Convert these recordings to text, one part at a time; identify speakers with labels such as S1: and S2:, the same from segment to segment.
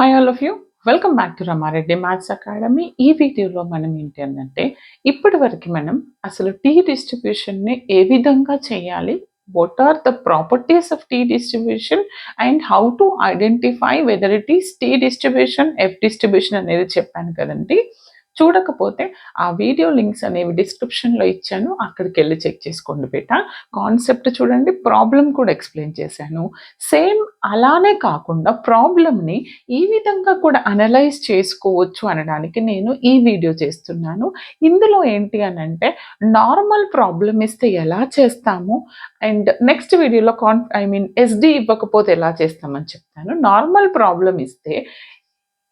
S1: Hi all of you. Welcome back to Rama Reddy maths academy. ఈ వీడియోలో మనం ఏంటి అంటే ఇప్పటి వరకు మనం అసలు టీ డిస్ట్రిబ్యూషన్ని ఏ విధంగా చేయాలి, what are the properties of T distribution and how to identify whether it is T distribution F distribution అనేది చెప్పాను కదండి. చూడకపోతే ఆ వీడియో లింక్స్ అనేవి డిస్క్రిప్షన్లో ఇచ్చాను, అక్కడికి వెళ్ళి చెక్ చేసుకోండి బేటా. కాన్సెప్ట్ చూడండి, ప్రాబ్లం కూడా ఎక్స్ప్లెయిన్ చేశాను. సేమ్ అలానే కాకుండా ప్రాబ్లమ్ని ఈ విధంగా కూడా అనలైజ్ చేసుకోవచ్చు అనడానికి నేను ఈ వీడియో చేస్తున్నాను. ఇందులో ఏంటి అని అంటే నార్మల్ ప్రాబ్లమ్ ఇస్తే ఎలా చేస్తాము అండ్ నెక్స్ట్ వీడియోలో ఎస్డి ఇవ్వకపోతే ఎలా చేస్తామని చెప్తాను. నార్మల్ ప్రాబ్లమ్ ఇస్తే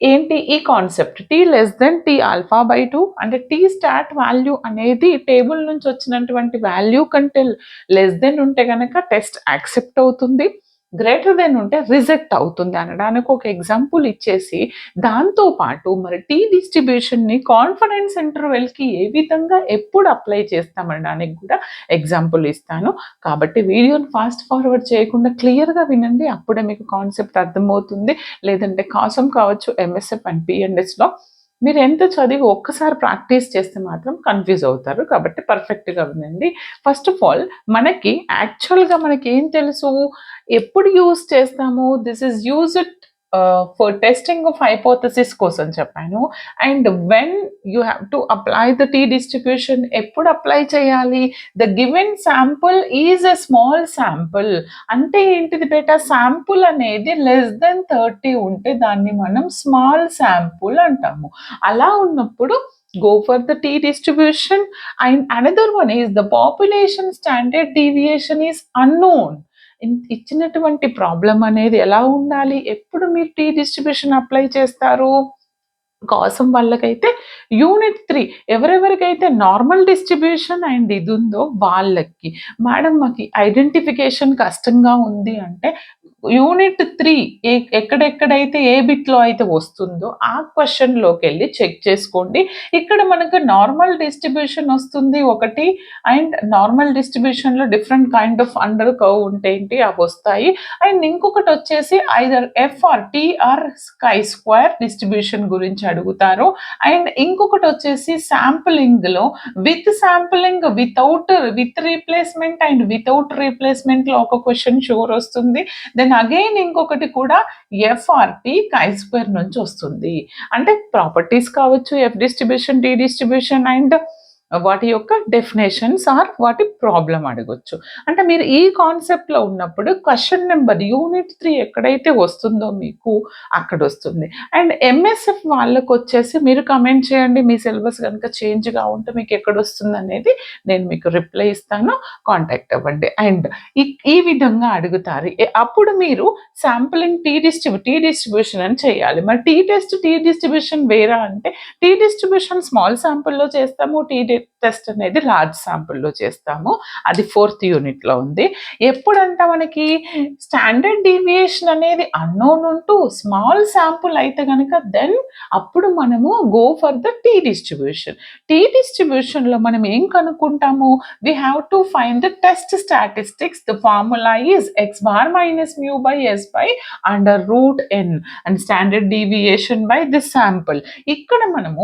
S1: ఏంటి ఈ concept T less than tea alpha by 2 అంటే టీ స్టార్ట్ వాల్యూ అనేది టేబుల్ నుంచి వచ్చినటువంటి వాల్యూ కంటే లెస్ దెన్ ఉంటే కనుక టెస్ట్ యాక్సెప్ట్ అవుతుంది, గ్రేటర్ దెన్ ఉంటే రిజెక్ట్ అవుతుంది అనడానికి ఒక ఎగ్జాంపుల్ ఇచ్చేసి దాంతో పాటు మరి టీ డిస్ట్రిబ్యూషన్ని కాన్ఫిడెన్స్ ఇంటర్వెల్కి ఏ విధంగా ఎప్పుడు అప్లై చేస్తామనడానికి కూడా ఎగ్జాంపుల్ ఇస్తాను. కాబట్టి వీడియోని ఫాస్ట్ ఫార్వర్డ్ చేయకుండా క్లియర్గా వినండి, అప్పుడే మీకు కాన్సెప్ట్ అర్థమవుతుంది. లేదంటే కాసం కావచ్చు ఎంఎస్ఎఫ్ అండ్ పిఎండ్ఎస్లో మీరు ఎంత చదివి ఒక్కసారి ప్రాక్టీస్ చేస్తే మాత్రం కన్ఫ్యూజ్ అవుతారు. కాబట్టి పర్ఫెక్ట్గా వినండి. ఫస్ట్ ఆఫ్ ఆల్ మనకి యాక్చువల్గా మనకి ఏం తెలుసు, ఎప్పుడు యూజ్ చేస్తాము, this is used for testing of hypothesis కోసం చెప్పాను. And when you have to apply the tea distribution, ఎప్పుడు అప్లై చేయాలి, the given sample is a small sample. అంటే ఏంటిది బేటా, శాంపుల్ అనేది లెస్ దెన్ 30 ఉంటే దాన్ని మనం స్మాల్ శాంపుల్ అంటాము. అలా ఉన్నప్పుడు go for the t distribution. And another one is the population standard deviation is unknown. ఇచ్చినటువంటి ప్రాబ్లం అనేది ఎలా ఉండాలి, ఎప్పుడు మీరు టీ డిస్ట్రిబ్యూషన్ అప్లై చేస్తారు, కోసం వాళ్ళకైతే యూనిట్ 3 ఎవరెవరికైతే నార్మల్ డిస్ట్రిబ్యూషన్ అండ్ ఇది ఉందో వాళ్ళకి. మేడం మాకు ఐడెంటిఫికేషన్ కష్టంగా ఉంది అంటే యూనిట్ 3 ఎక్కడెక్కడైతే ఏ బిట్లో అయితే వస్తుందో ఆ క్వశ్చన్లోకి వెళ్ళి చెక్ చేసుకోండి. ఇక్కడ మనకు నార్మల్ డిస్ట్రిబ్యూషన్ వస్తుంది ఒకటి, అండ్ నార్మల్ డిస్ట్రిబ్యూషన్లో different kind of under curve ఉంటే ఏంటి అవి వస్తాయి. అండ్ ఇంకొకటి వచ్చేసి either F or t or chi square distribution గురించి అడుగుతారు. అండ్ ఇంకొకటి వచ్చేసి శాంపులింగ్లో with sampling with replacement and without రీప్లేస్మెంట్లో ఒక క్వశ్చన్ షూర్ వస్తుంది. దెన్ అగైన్ ఇంకొకటి కూడా ఎఫ్ఆర్టీ కై స్క్వేర్ నుంచి వస్తుంది. అంటే ప్రాపర్టీస్ కావచ్చు F distribution T distribution and వాటి యొక్క డెఫినేషన్స్ ఆర్ వాటి ప్రాబ్లం అడగొచ్చు. అంటే మీరు ఈ కాన్సెప్ట్లో ఉన్నప్పుడు క్వశ్చన్ నెంబర్ యూనిట్ 3 ఎక్కడైతే వస్తుందో మీకు అక్కడ వస్తుంది. అండ్ ఎంఎస్ఎఫ్ వాళ్ళకు వచ్చేసి మీరు కమెంట్ చేయండి, మీ సిలబస్ కనుక చేంజ్గా ఉంటే మీకు ఎక్కడ వస్తుంది అనేది నేను మీకు రిప్లై ఇస్తాను, కాంటాక్ట్ అవ్వండి. అండ్ ఈ విధంగా అడుగుతారు. అప్పుడు మీరు శాంపులింగ్ టీ డిస్ట్రిబ్యూషన్ అని చేయాలి. మరి టీ డిస్ట్రిబ్యూషన్ వేరా అంటే టీ డిస్ట్రిబ్యూషన్ స్మాల్ శాంపుల్లో చేస్తాము, టీ టెస్ట్ అనేది లార్జ్ శాంపుల్లో చేస్తాము. అది 4th యూనిట్లో ఉంది. ఎప్పుడంట మనకి స్టాండర్డ్ డీవియేషన్ అనేది అన్నోన్ ఉంటూ స్మాల్ శాంపుల్ అయితే కనుక దెన్ అప్పుడు మనము గో ఫర్ ద టీ డిస్ట్రిబ్యూషన్. టీ డిస్ట్రిబ్యూషన్లో మనం ఏం కనుక్కుంటాము, we have to find the test statistics. The formula is x bar minus mu by s by under root n and standard deviation by this sample. ఇక్కడ మనము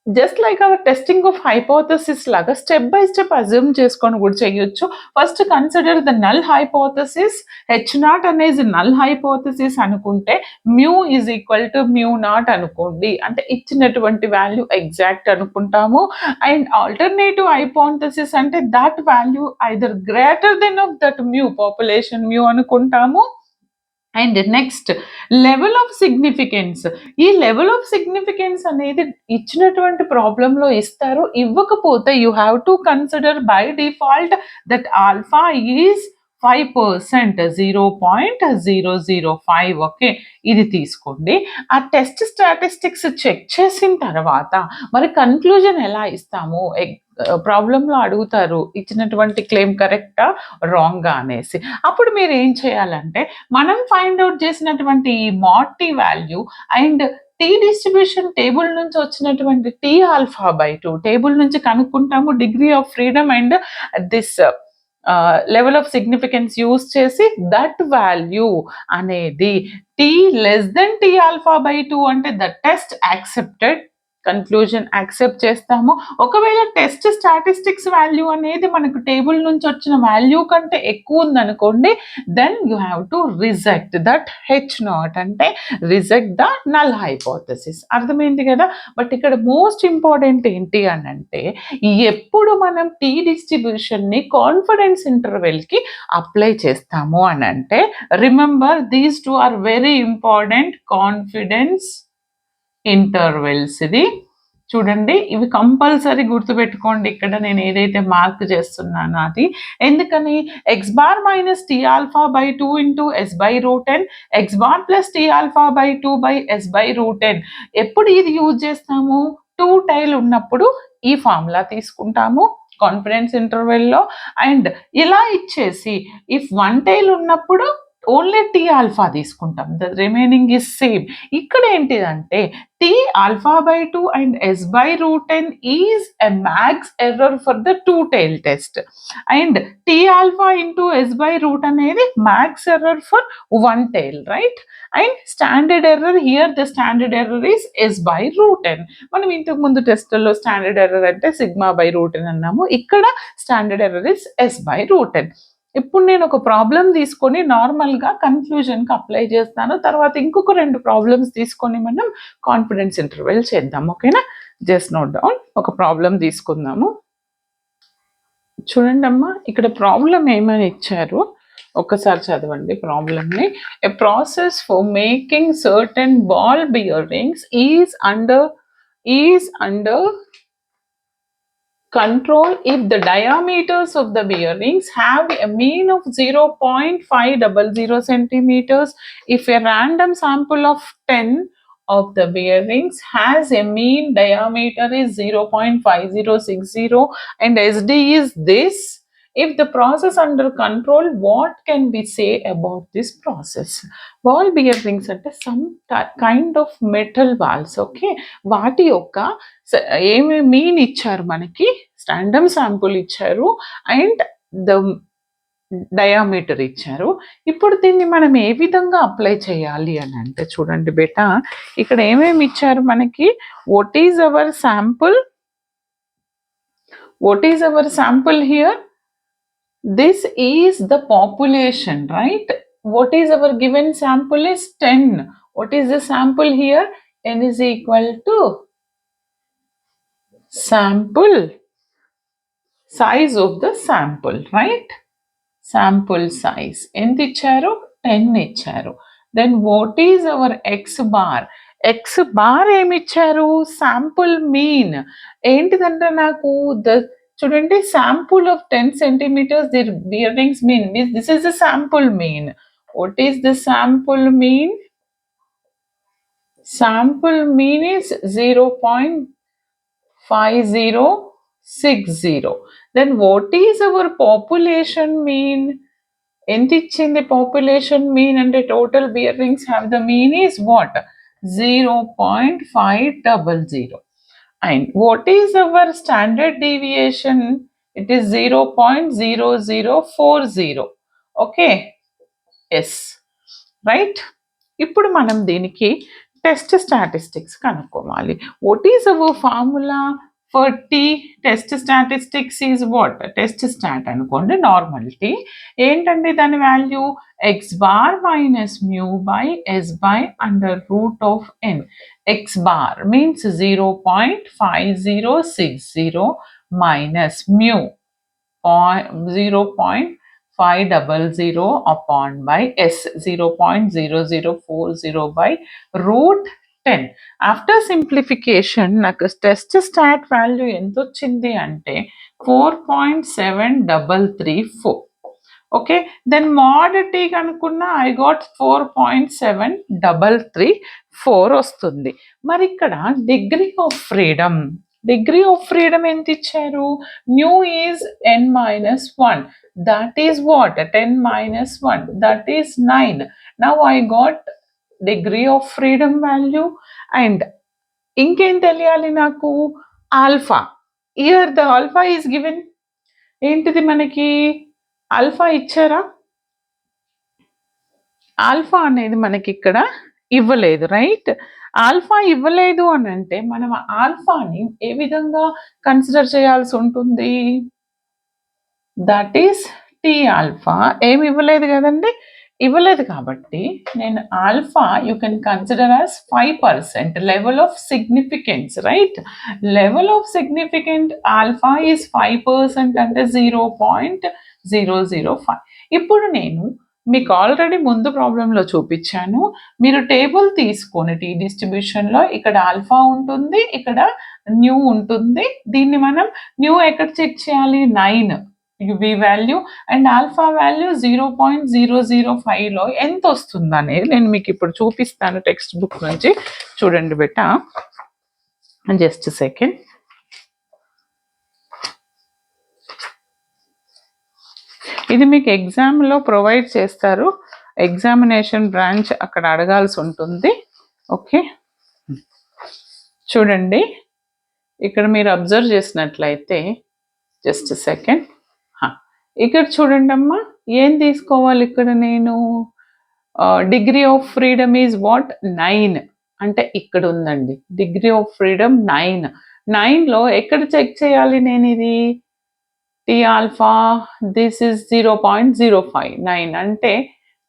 S1: just like our testing of hypothesis లాగా step by step assume చేసుకొని కూడా చేయొచ్చు. First consider the null hypothesis. H0 అనేది null hypothesis అనుకుంటే mu is equal to mu not అనుకోండి, అంటే ఇచ్చినటువంటి వాల్యూ ఎగ్జాక్ట్ అనుకుంటాము. అండ్ ఆల్టర్నేటివ్ హైపోథసిస్ అంటే that value either greater than of that mu population mu అనుకుంటాము. And next level of significance. ఈ level of significance అనేది ఇచ్చినటువంటి ప్రాబ్లంలో ఇస్తారు, ఇవ్వకపోతే you have to consider by default that alpha is 5%, 0.005. Okay, ఇది తీసుకోండి. ఆ టెస్ట్ స్టాటిస్టిక్స్ చెక్ చేసిన తర్వాత మరి కన్క్లూజన్ ఎలా ఇస్తాము, ప్రాబ్లంలో అడుగుతారు ఇచ్చినటువంటి క్లెయిమ్ కరెక్టా రాంగ్గా అనేసి. అప్పుడు మీరు ఏం చేయాలంటే మనం ఫైండ్ అవుట్ చేసినటువంటి ఈ mod T value and T distribution table నుంచి వచ్చినటువంటి టీ ఆల్ఫా బై 2 టేబుల్ నుంచి కనుక్కుంటాము, degree of freedom and this level of significance use చేసి దట్ వాల్యూ అనేది T less than tea alpha by 2 అంటే the test accepted, conclusion accept చేస్తాము. ఒకవేళ test statistics value అనేది మనకు టేబుల్ నుంచి వచ్చిన వాల్యూ కంటే ఎక్కువ ఉందనుకోండి, then you have to reject that H naught, అంటే రిజెక్ట్ ద నల్ హైపోథసిస్. అర్థమైంది కదా. బట్ ఇక్కడ మోస్ట్ ఇంపార్టెంట్ ఏంటి అని అంటే, ఎప్పుడు మనం టీ డిస్ట్రిబ్యూషన్ని కాన్ఫిడెన్స్ ఇంటర్వెల్కి అప్లై చేస్తాము అని అంటే, remember these two are very important confidence intervals. ఇది చూడండి, ఇవి కంపల్సరీ గుర్తుపెట్టుకోండి. ఇక్కడ నేను ఏదైతే మార్క్ చేస్తున్నానో అది ఎందుకని, x bar minus t alpha by 2 into s by root n, X bar plus t alpha by 2 by yes by root n. ఎప్పుడు ఇది యూజ్ చేస్తాము, 2 టైల్ ఉన్నప్పుడు ఈ ఫార్ములా తీసుకుంటాము కాన్ఫిడెన్స్ ఇంటర్వెల్లో. అండ్ ఇలా ఇచ్చేసి ఇఫ్ 1 టైల్ ఉన్నప్పుడు ఓన్లీ టీ ఆల్ఫా తీసుకుంటాం, ద రిమైనింగ్ ఇస్ సేమ్. ఇక్కడ ఏంటిదంటే t alpha by 2 and s by root n is a max error for the 2 tail test, and t alpha into s by root అనేది max error for 1 tail, right. And standard error here, the standard error is s by root n. మనం ఇంతకు ముందు టెస్ట్లో standard error అంటే sigma by root n అన్నాము, ఇక్కడ standard error is s by root n. ఇప్పుడు నేను ఒక ప్రాబ్లం తీసుకొని నార్మల్గా కన్క్లూజన్కి అప్లై చేస్తాను, తర్వాత ఇంకొక 2 ప్రాబ్లమ్స్ తీసుకొని మనం కాన్ఫిడెన్స్ ఇంటర్వెల్ చేద్దాం. ఓకేనా, జస్ట్ నోట్ డౌన్. ఒక ప్రాబ్లం తీసుకుందాము. చూడండి అమ్మా, ఇక్కడ ప్రాబ్లం ఏమని ఇచ్చారు ఒక్కసారి చదవండి ప్రాబ్లమ్ని. A process for making certain ball bearings is under control if the diameters of the bearings have a mean of 0.500 centimeters, if a random sample of 10 of the bearings has a mean diameter is 0.5060 and SD is this. If the process under control, what can we say about this process? Ball bearings అంటే some kind of metal balls. Okay, వాటి యొక్క ఏమి mean ఇచ్చారు మనకి, standard sample ఇచ్చారు and the diameter ఇచ్చారు. ఇప్పుడు దీన్ని మనం ఏ విధంగా అప్లై చేయాలి అని అంటే, చూడండి బేటా, ఇక్కడ ఏమేమి ఇచ్చారు మనకి, what is hour sample here, this is the population, right? What is our given sample is 10. What is the sample here? N is equal to sample size of the sample, right? Sample size ఎంత ఇచ్చారు, 10 ఇచ్చారు. Then what is our x bar? x bar ఏమి ఇచ్చారు, sample mean. ఏంటిదంటే నాకు చూడండి, sample of 10 centimeters the bearings mean, this is the sample mean. What is the sample mean? Sample mean is 0.5060. Then what is our population mean? ఎంత ఇచ్చింది population mean అంటే, total bearings have the mean is what, 0.500. and what is our standard deviation? It is 0.0040. okay, yes, right. ఇప్పుడు మనం దీనికి test statistics కనుక్కోవాలి. What is our formula for T test statistics is what, test stat అనుకోండి, normal T ఏంటండి దాని value, X bar minus mu by yes by under root of N. X bar means 0.5060 minus mu 0.500 upon by s 0.0040 by root 10. After simplification నాకు test stat value ఎంత వచ్చింది అంటే 4.7334. Okay, then mod t కనుక్కున్నా I got 4.7334 వస్తుంది. మరి ఇక్కడ degree of freedom ఎంత ఇచ్చారు, nu is n-1, that is what, 10 minus 1, that is 9. Now I got degree of freedom value. and ఇంకేం తెలియాలి నాకు, alpha. Here the alpha is given, ఏంటిది మనకి ఆల్ఫా ఇచ్చారా? ఆల్ఫా అనేది మనకి ఇక్కడ ఇవ్వలేదు, రైట్? ఆల్ఫా ఇవ్వలేదు అని అంటే మనం ఆల్ఫాని ఏ విధంగా కన్సిడర్ చేయాల్సి ఉంటుంది? That is T alpha. ఏమి ఇవ్వలేదు కదండి, ఇవ్వలేదు కాబట్టి నేను alpha you can consider as 5% level of significance, right? Level of significant alpha is 5% అంటే 0.005. ఇప్పుడు నేను మీకు ఆల్రెడీ ముందు ప్రాబ్లంలో చూపించాను. మీరు టేబుల్ తీసుకొని టీ డిస్ట్రిబ్యూషన్లో ఇక్కడ ఆల్ఫా ఉంటుంది, ఇక్కడ న్యూ ఉంటుంది. దీన్ని మనం న్యూ ఎక్కడ చెక్ చేయాలి? 9 వి వాల్యూ అండ్ ఆల్ఫా వాల్యూ 0.005లో ఎంత వస్తుంది అనేది నేను మీకు ఇప్పుడు చూపిస్తాను టెక్స్ట్ బుక్ నుంచి. చూడండి బెటా, జస్ట్ సెకండ్. ఇది మీకు ఎగ్జామ్లో ప్రొవైడ్ చేస్తారు, ఎగ్జామినేషన్ బ్రాంచ్ అక్కడ అడగాల్సి ఉంటుంది. ఓకే, చూడండి ఇక్కడ మీరు అబ్జర్వ్ చేసినట్లయితే జస్ట్ సెకండ్, ఇక్కడ చూడండి అమ్మా, ఏం తీసుకోవాలి ఇక్కడ నేను? Degree of freedom is what? 9 అంటే ఇక్కడ ఉందండి డిగ్రీ ఆఫ్ ఫ్రీడమ్ 9. 9లో ఎక్కడ చెక్ చేయాలి నేను ఇది? టీ ఆల్ఫా దిస్ ఇస్ 0.059 అంటే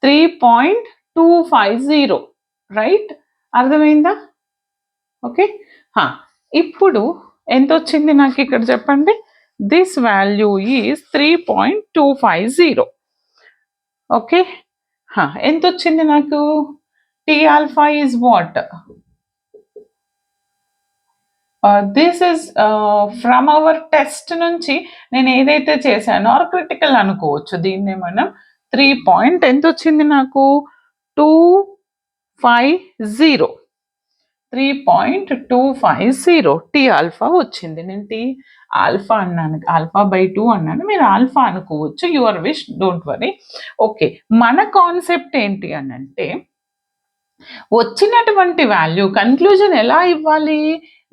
S1: 3.250, రైట్? అర్థమైందా? ఓకే, ఇప్పుడు ఎంత వచ్చింది నాకు ఇక్కడ చెప్పండి? This value is 3.250. ఓకే, ఎంత వచ్చింది నాకు? Tea alpha is what? This is from our test నుంచి నేను ఏదైతే చేశానో ఆర్ క్రిటికల్ అనుకోవచ్చు దీన్ని మనం. 3 ఎంత వచ్చింది నాకు? 250. 3.250 టీ ఆల్ఫా వచ్చింది. నేను టీ ఆల్ఫా అన్నాను, ఆల్ఫా బై 2 అన్నాను, మీరు ఆల్ఫా అనుకోవచ్చు, your wish, don't worry. Okay, మన కాన్సెప్ట్ ఏంటి అని అంటే వచ్చినటువంటి వాల్యూ కన్క్లూజన్ ఎలా ఇవ్వాలి?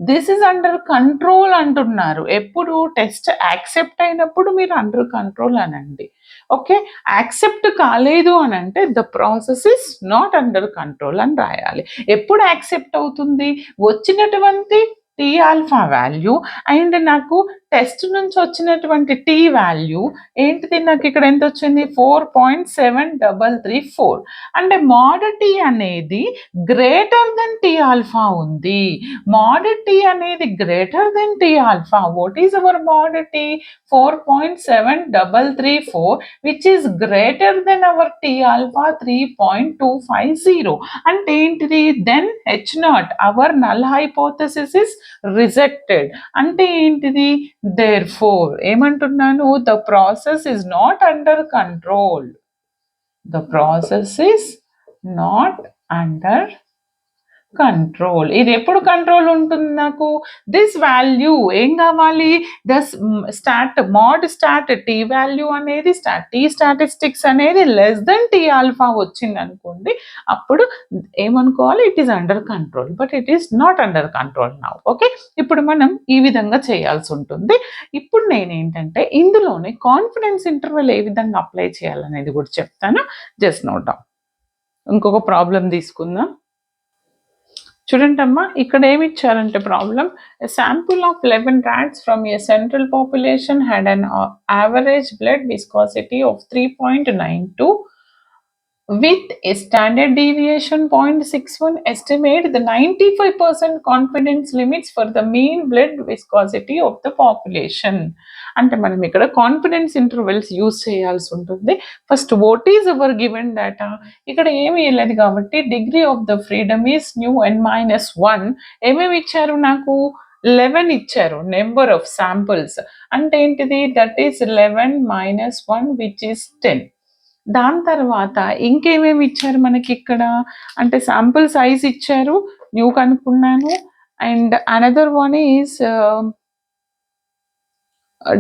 S1: దిస్ ఇస్ అండర్ కంట్రోల్ అంటున్నారు. ఎప్పుడు టెస్ట్ యాక్సెప్ట్ అయినప్పుడు మీరు అండర్ కంట్రోల్ అనండి. ఓకే, యాక్సెప్ట్ కాలేదు అని అంటే the process is not under control అని రాయాలి. ఎప్పుడు యాక్సెప్ట్ అవుతుంది? వచ్చినటువంటి టీ ఆల్ఫా వాల్యూ అండ్ నాకు టెస్ట్ నుంచి వచ్చినటువంటి టీ వాల్యూ ఏంటిది? నాకు ఇక్కడ ఎంత వచ్చింది? 4.7334 అంటే మోడ్ టీ అనేది గ్రేటర్ దెన్ టీ ఆల్ఫా ఉంది. మోడ్ టీ అనేది greater than tea alpha. What is our mod t? 4.7334 which is greater than our t alpha 3.250. అంటే ఏంటిది? Then H0 our null hypothesis is rejected. అంటే ఏంటిది? therefore ఏమంటున్నాను? The process is not under control. The process is not under control. ఇది ఎప్పుడు control ఉంటుంది నాకు? This value ఏం కావాలి? మోడ్ స్టాట్ టీ వాల్యూ అనేది టీ స్టాటిస్టిక్స్ అనేది లెస్ దెన్ టీ ఆల్ఫా వచ్చింది అనుకోండి, అప్పుడు ఏమనుకోవాలి? It is under control, but it is not under control now. Okay, ఇప్పుడు మనం ఈ విధంగా చేయాల్సి ఉంటుంది. ఇప్పుడు నేనేంటంటే ఇందులోనే కాన్ఫిడెన్స్ ఇంటర్వెల్ ఏ విధంగా అప్లై చేయాలనేది కూడా చెప్తాను, జస్ట్ నోట్ డౌన్. ఇంకొక ప్రాబ్లం తీసుకుందాం. చూడండి అమ్మా, ఇక్కడ ఏమి ఇచ్చారంటే problem, a sample of 11 rats from a central population had an average blood viscosity of 3.92 with a standard deviation 0.61. Estimate the 95% confidence limits for the mean blood viscosity of the population. అంటే మనం ఇక్కడ confidence intervals use చేయాల్సి ఉంటుంది. First what is hour given data? ఇక్కడ ఏమి ఇవ్వలేదు కాబట్టి degree of the freedom is new n-1. ఏమేమి ఇచ్చారు నాకు? 11 ఇచ్చారు నెంబర్ ఆఫ్ శాంపుల్స్. అంటే ఏంటిది? That is 11 - 1 which is 10. దాని తర్వాత ఇంకేమేమి ఇచ్చారు మనకి ఇక్కడ అంటే శాంపుల్ సైజ్ ఇచ్చారు, న్యూ కనుక్కున్నాను. And another one is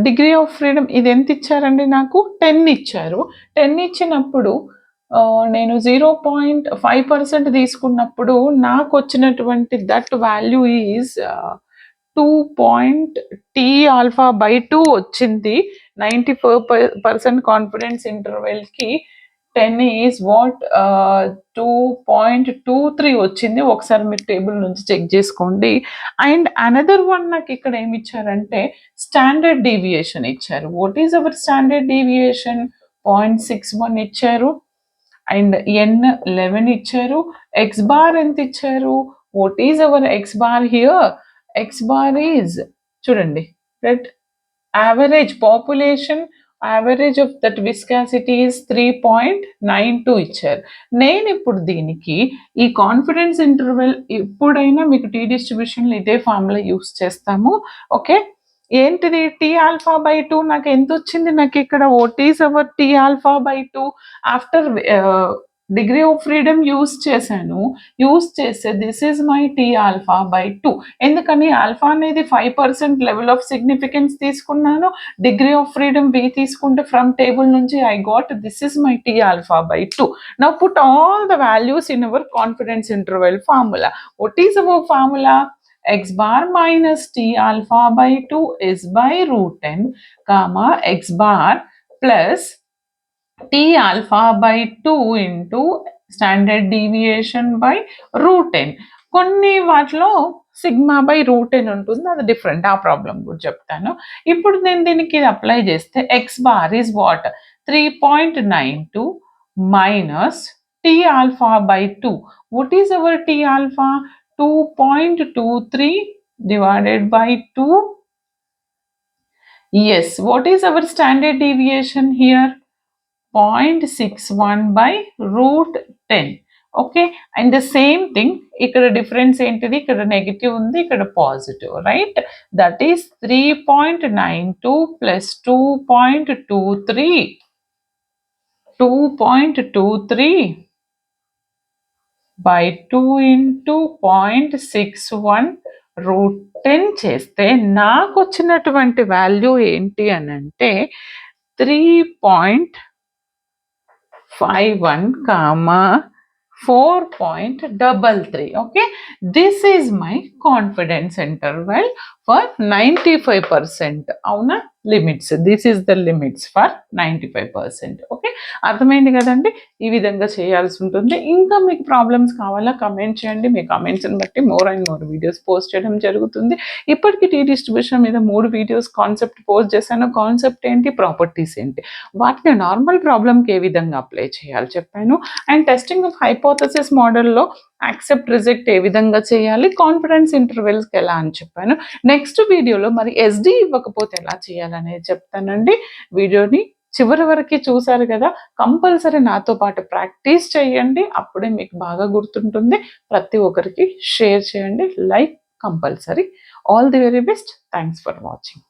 S1: degree of freedom. ఇది ఎంత ఇచ్చారండి నాకు? 10 ఇచ్చారు. 10 ఇచ్చినప్పుడు నేను 0.5% తీసుకున్నప్పుడు నాకు వచ్చినటువంటి that value is T alpha by 2 వచ్చింది 94% కాన్ఫిడెన్స్ ఇంటర్వెల్కి. 10 ఈజ్ వాట్ 2.23 వచ్చింది. ఒకసారి మీరు టేబుల్ నుంచి చెక్ చేసుకోండి. అండ్ అనదర్ వన్ నాకు ఇక్కడ ఏమి ఇచ్చారంటే స్టాండర్డ్ డీవియేషన్ ఇచ్చారు. What is our standard deviation? 0.61 ఇచ్చారు. అండ్ n 11 ఇచ్చారు. ఎక్స్ బార్ ఎంత ఇచ్చారు? What is our x bar here? X bar is చూడండి, right, average population average of that viscosity is 3.92 ఇచ్చారు. నేను ఇప్పుడు దీనికి ఈ కాన్ఫిడెన్స్ ఇంటర్వెల్ ఎప్పుడైనా మీకు టీ డిస్ట్రిబ్యూషన్లో ఇదే ఫార్ములా యూస్ చేస్తాము. ఓకే, ఏంటిది? టీ ఆల్ఫా బై 2 నాకు ఎంత వచ్చింది? నాకు ఇక్కడ what is hour t alpha by 2 after degree of freedom use చేశాను. యూస్ చేస్తే this is my tea alpha by 2. ఎందుకని? ఆల్ఫా అనేది 5% లెవెల్ ఆఫ్ సిగ్నిఫికెన్స్ తీసుకున్నాను. డిగ్రీ ఆఫ్ ఫ్రీడమ్ V తీసుకుంటే ఫ్రమ్ టేబుల్ నుంచి I got this is my tea alpha by 2. Now put all the values in our confidence interval formula. What is hour formula? x bar minus t alpha by 2 is by root 10 comma x bar plus t alpha by 2 into standard deviation by root 10. కొన్ని వాటిలో sigma by root 10 ఉంటుంది, అది different, ఆ problem కూడా చెప్తాను. ఇప్పుడు నేను దీనికి ఇది అప్లై చేస్తే X bar is what? 3.92 minus t alpha by 2. What is hour t alpha? 2.23 divided by 2. Yes, what is our standard deviation here? 0.61 by root 10. Okay, and the same thing, ikkada difference entidi, ikkada negative undi, ikkada positive, right? That is 3.92 plus 2.23 by 2 into 0.61 root 10 చేస్తే నాకు వచ్చినటువంటి value ఏంటి అని అంటే 3.51 comma 4.33. Okay, this is my confidence interval for 95%. అవునా? Limits, this is the limits for 95%. Okay, అర్థమైంది కదండి? ఈ విధంగా చేయాల్సి ఉంటుంది. ఇంకా మీకు ప్రాబ్లమ్స్ కావాలా కమెంట్ చేయండి. మీ కమెంట్స్ని బట్టి more and more videos post చేయడం జరుగుతుంది. ఇప్పటికీ టీ డిస్ట్రిబ్యూషన్ మీద 3 వీడియోస్ కాన్సెప్ట్ పోస్ట్ చేశాను. కాన్సెప్ట్ ఏంటి, ప్రాపర్టీస్ ఏంటి, వాటిని నార్మల్ ప్రాబ్లమ్కి ఏ విధంగా అప్లై చేయాలి చెప్పాను. అండ్ టెస్టింగ్ ఆఫ్ హైపోథసిస్ మోడల్లో యాక్సెప్ట్ రిజెక్ట్ ఏ విధంగా చేయాలి, కాన్ఫిడెన్స్ ఇంటర్వెల్స్కి ఎలా అని చెప్పాను. నెక్స్ట్ వీడియోలో మరి ఎస్డి ఇవ్వకపోతే ఎలా చేయాలనేది చెప్తానండి. వీడియోని చివరి వరకు చూసారు కదా, కంపల్సరీ నాతో పాటు ప్రాక్టీస్ చేయండి, అప్పుడే మీకు బాగా గుర్తుంటుంది. ప్రతి ఒక్కరికి షేర్ చేయండి, like compulsory. All the very best. Thanks for watching.